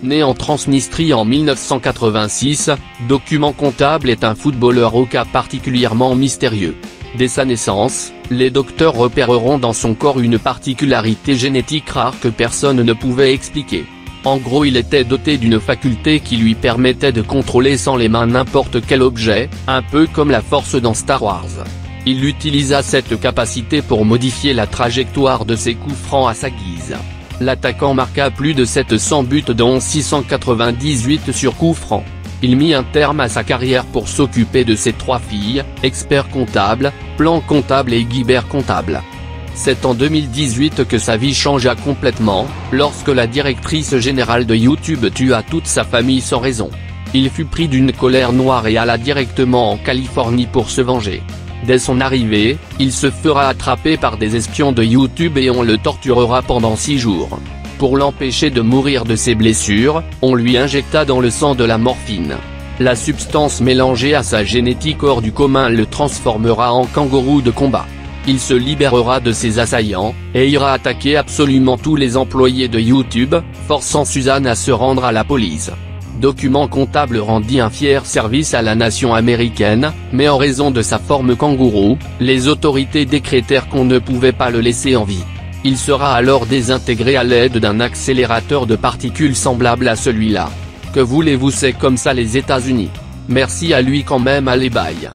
Né en Transnistrie en 1986, Document Comptable est un footballeur au cas particulièrement mystérieux. Dès sa naissance, les docteurs repéreront dans son corps une particularité génétique rare que personne ne pouvait expliquer. En gros, il était doté d'une faculté qui lui permettait de contrôler sans les mains n'importe quel objet, un peu comme la Force dans Star Wars. Il utilisa cette capacité pour modifier la trajectoire de ses coups francs à sa guise. L'attaquant marqua plus de 700 buts dont 698 sur coups francs. Il mit un terme à sa carrière pour s'occuper de ses 3 filles, Expert Comptable, Plan Comptable et Guibert Comptable. C'est en 2018 que sa vie changea complètement, lorsque la directrice générale de YouTube tua toute sa famille sans raison. Il fut pris d'une colère noire et alla directement en Californie pour se venger. Dès son arrivée, il se fera attraper par des espions de YouTube et on le torturera pendant 6 jours. Pour l'empêcher de mourir de ses blessures, on lui injecta dans le sang de la morphine. La substance mélangée à sa génétique hors du commun le transformera en kangourou de combat. Il se libérera de ses assaillants, et ira attaquer absolument tous les employés de YouTube, forçant Suzanne à se rendre à la police. Document Comptable rendit un fier service à la nation américaine, mais en raison de sa forme kangourou, les autorités décrétèrent qu'on ne pouvait pas le laisser en vie. Il sera alors désintégré à l'aide d'un accélérateur de particules semblable à celui-là. Que voulez-vous, c'est comme ça les États-Unis. Merci à lui quand même, allez bye.